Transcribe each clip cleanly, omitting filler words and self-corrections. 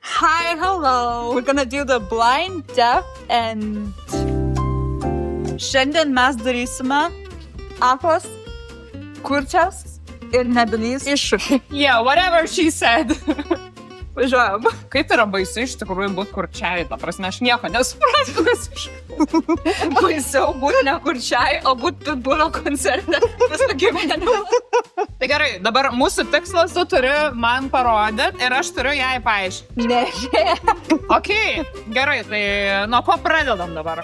Hi, hello. We're gonna do the blind, deaf, and... Šiandien mes darysime Afos, kurčias ir nebylys iššūkį. Yeah, whatever she said. Važiuojam. Kaip yra baisu iš tikrųjų būti kurčiai, ta prasme, aš nieko nesuprantu, kas iš... Baisiau būti ne kurčiai, o būti Pitbull'o koncerte visą gyvenimą. Tai gerai, dabar mūsų tikslas tu turi man parodyti ir aš turiu jai paaiškinti. Ne. Ok, gerai, tai nuo ko pradedam dabar?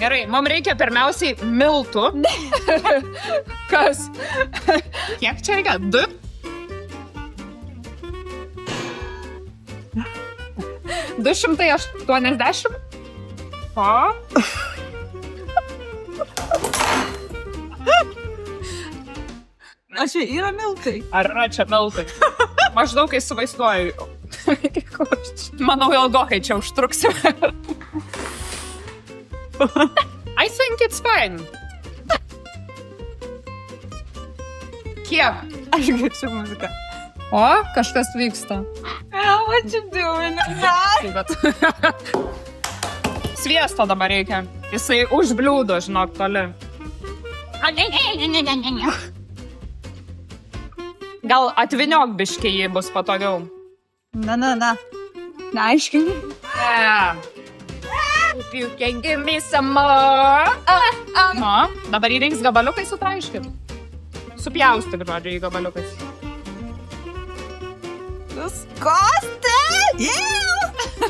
Gerai, mums reikia pirmiausiai miltų. Kas? Kiek čia reikia? 2? 280? O? O čia yra miltai. Ar yra čia miltai? Maždaug įsivaizduoju. Manau, ilgokai čia užtruksime. I think it's fine. Kiek? Aš girdžiu muziką. O, kažkas vyksta. What you doing? Sviesto dabar reikia. Jisai užbliūdo, žinok, toli. Gal atviniok biškį jį bus patogiau. Na. Neaiškini. If you can give me some more. No, dabar jį reiks gabaliukai sutraiškit. Supjaustyk, žodžiu, į gabaliukais. Disgusting!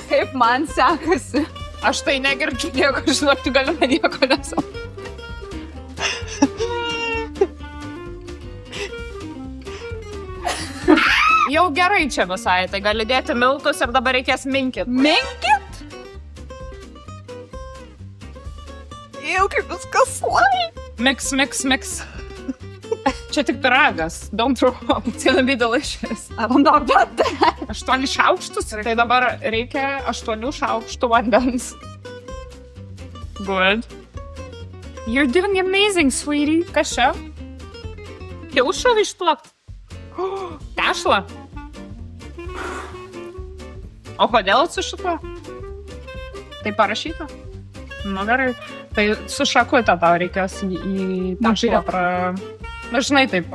Kaip man sekasi. Aš tai negirdžiu nieko, žinok, tu gali man nieko nesau. Jau gerai čia visai, tai gali dėti miltus ir dabar reikės minkit. Minkit? Jau kaip viskas slai. Mix. Čia tik piragas. Don't throw up. It's gonna be delicious. I don't know about that. 8 šaukštus, tai dabar reikia 8 šaukštų vandens. Good. You're doing amazing, sweetie. Kas čia? Kiaušą išplakt. Tešlą. O kodėl su šituo? Tai parašyta? Nu gerai. Tai su šakute tau reikės į tešlą Na, žinai, taip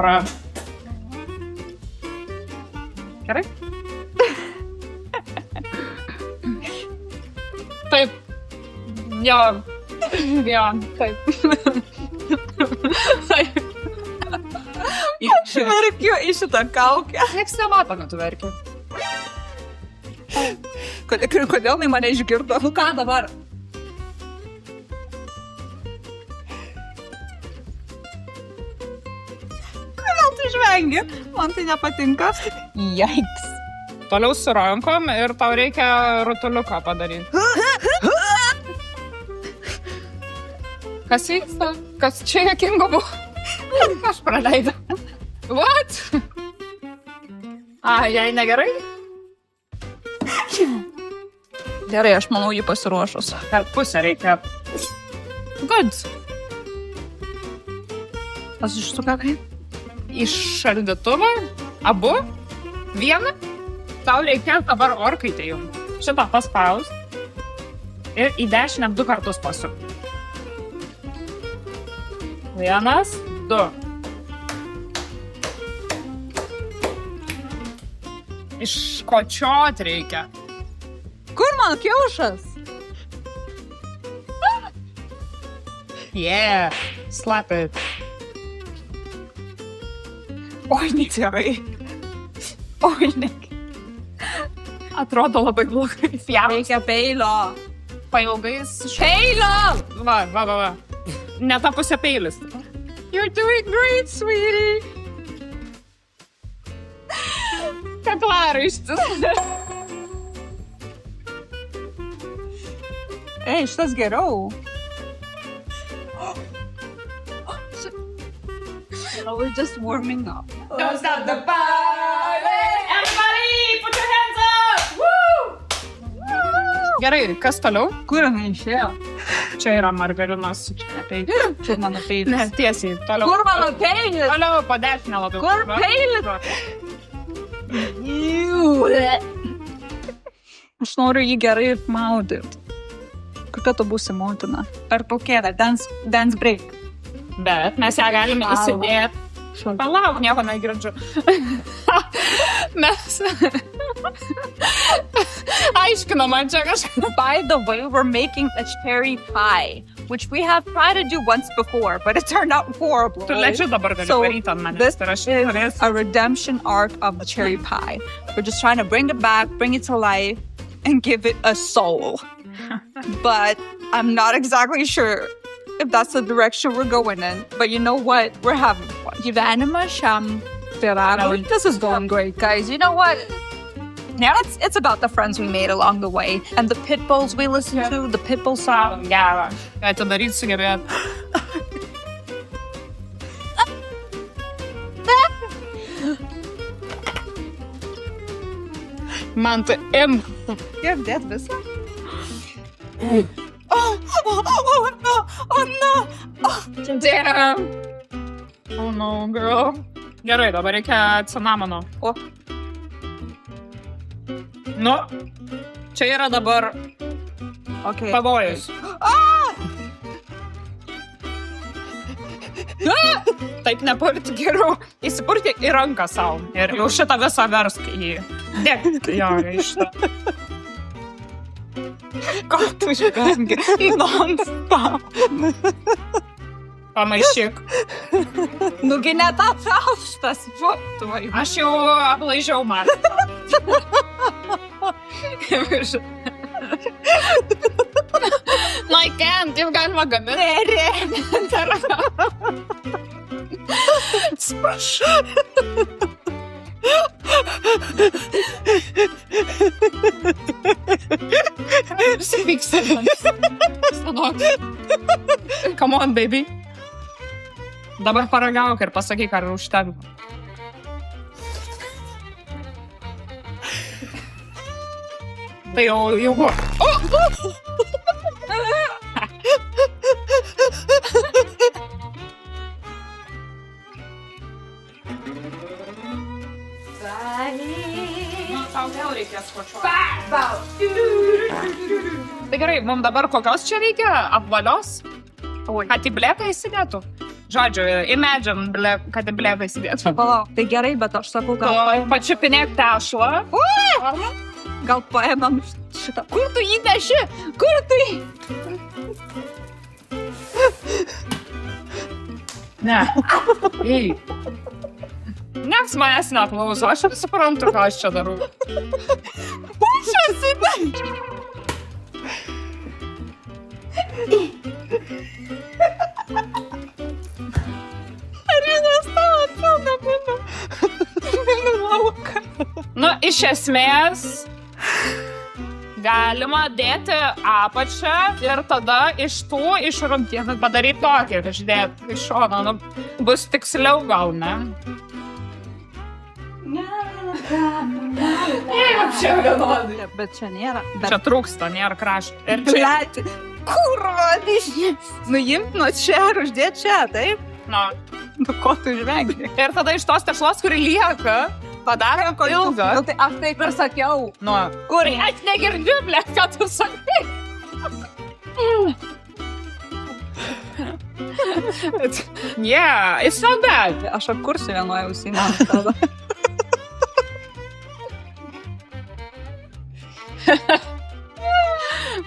Gerai? Taip. Jo, taip. Aš verkiu į šitą kaukę. Nieks nemato, kad tu verki. Kodėl jinai mane išgirdo? Nu ką dabar? Kodėl tu žvengi? Man tai nepatinka. Jaiks. Toliau su rankom ir tau reikia rutuliuką padaryti. Kas vyksta? Kas čia juokingo buvo? Aš praleidau. What? Jai negerai? Gerai, aš manau jį pasiruošus. Per pusę reikia. Good. Aš išsuka kaip? Iš šaldytuvą? Abu? Vieną? Tau reikia dabar orkaitę jums. Šitą paspaus. Ir į dešinę 2 kartus pasuk. 1, 2. Iškočiot reikia. Kur man kiaušas? Yeah, slap it. Oi, negerai. Oi, negerai. Atrodo labai blogai. Reikia peilio. Pailgais. Peilio! Va. Ne ta pusė peilis. You're doing great, sweetie. Kaklaraištis. Ei, šitas geriau. Oh, we're just warming up. Don't stop the party! Everybody, put your hands up! Woo! Gerai, kas toliau? Kur jinai išėjo? Čia yra margarinos. Čia mano peilis. Ne, tiesiai, toliau. Kur mano peilis? Toliau, po dešinę labiau. Kur peilis? Iu. Aš noriu jį gerai maudyti. Kokia tu būsi motina? Per pokėlę, dance break. Bet mes ją galime įsidėti. Palauk, nieko negirdžiu. Mes aiškino man čia kažką. By the way, we're making a cherry pie, which we have tried to do once before, but it turned out horrible. Tu lečiu dabar gali So, daryti ant manęs. this Ir aš is norėsiu. a redemption arc of the cherry pie. We're just trying to bring it back, bring it to life, and give it a soul. But I'm not exactly sure if that's the direction we're going in. But you know what? We're having fun. Gyvenimas šiam pyragui. This is going great, guys. You know what? Now it's about the friends we made along the way and the pit bulls we listened to, the pit bull song. Gerą. Ką atidaryti sugebėt. Man tai Kiek dėt visą? Oh no! Damn. Oh no, girl. Gerai, dabar reikia cinamono. O. Nu, čia yra dabar Okay. pavojus. Taip nepurti geriau. Įsipurti į ranką savo. Ir jau šitą visą versk į... Dėk. Jo, iš šitą. Ką tu žvengi? Non-stop. Pamaišyk. Nugi ne tą trauštas. Aš jau aplaižiau man. Na, ken, taip galima gaminti. Sprašau. Vyksta. Come on, baby. Dabar paragauk ir pasakyk, ar užtenka. Tai jau buvo. Tau vėl reikės kočiuoti. Tai gerai, mums dabar kokios čia reikia? Apvalios? Kad į bleką įsidėtų? Žodžiu, imagine, kad į bleką įsidėtų. Palauk, tai gerai, bet aš sakau, Pačiupinėk tešlą. gal paėmam šitą. Kur tu jį neši? Kur tu jį? Ne. Ei. Nieks manęs neklauso, aš suprantu, ką aš čia darau. Pušiasi, ne? Ar vienas tavo atsana būna? Minu lauką. Nu, iš esmės, galima dėti apačią ir tada iš tų išrumtynų padaryti tokį, išdėti iš šono. Nu, bus tiksliau gal, ne? Čia vienodai. Bet čia nėra. Čia trūksta, nėra krašto. Ir čia, Blėti. Kurva, bišnis. Nuimt nuo čia ir uždėti čia, taip? nu. Nu, ko tu žvengi? Ir tada iš tos tešlos, kuri lieka, padarėm ilgą. Nu, tai aš taip ir sakiau. Nu, Kur? aš negirdžiu, blė, ką tu sakai. Yeah, it's not bad. Aš apkursiu vienoje ausinę tada.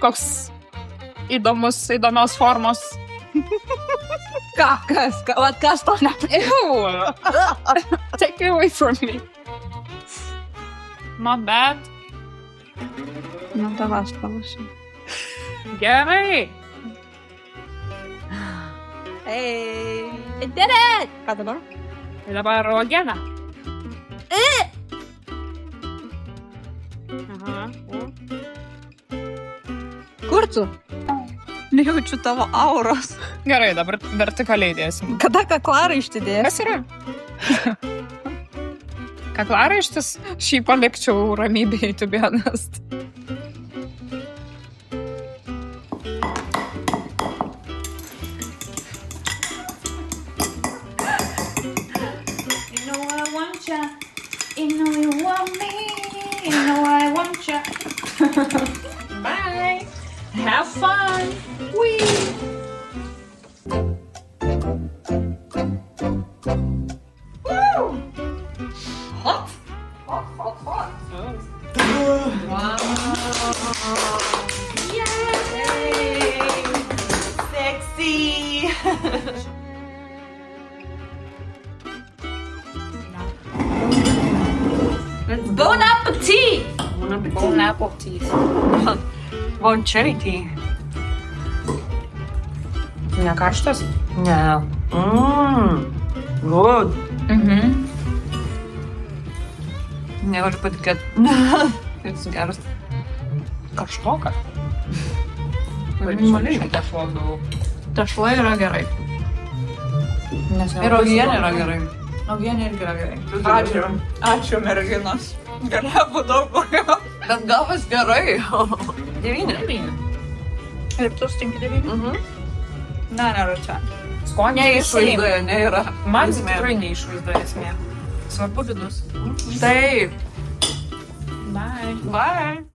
Koks įdomios formos. Kas to ne? Ew. Take it away from me. Not bad. Nu, tava aš palašiu. Gerai. Hey, I did it! Ką dabar? Tai dabar uogiena. Aha. Kur tu? Nejaučiu tavo auros. Gerai, dabar vertikaliai dėsim. Kada kaklaraištį dės? Kas yra? Kaklaraištis? Šį palikčiau ramybėj, to be honest. You know I want ya, you know you want me. Bye. Have fun. Whee. Woo. Hot. Hot, hot, hot. Wow. Yay. Sexy. Bon appetit. Bon appetit. Bon cherry tea. Ne karštas? Ne. Good. Negaliu patikėti. Jis geras. Karštokas. Minimaliai. Tešlo daugiau. Tešla yra gerai. Nes Ir uogienė yra gerai. Uogienė irgi yra gerai. Ačiū. Ačiū, merginos. Galėjo būti daug blogiau. Bet gavas gerai. 9. Ir tu stinki 9? Ne, nėra čia. Skonio Neišvaizdoje, nėra. Man esmė. tikrai neišvaizdoje esmė. Svarbu vidus. Taip. Bye. Bye.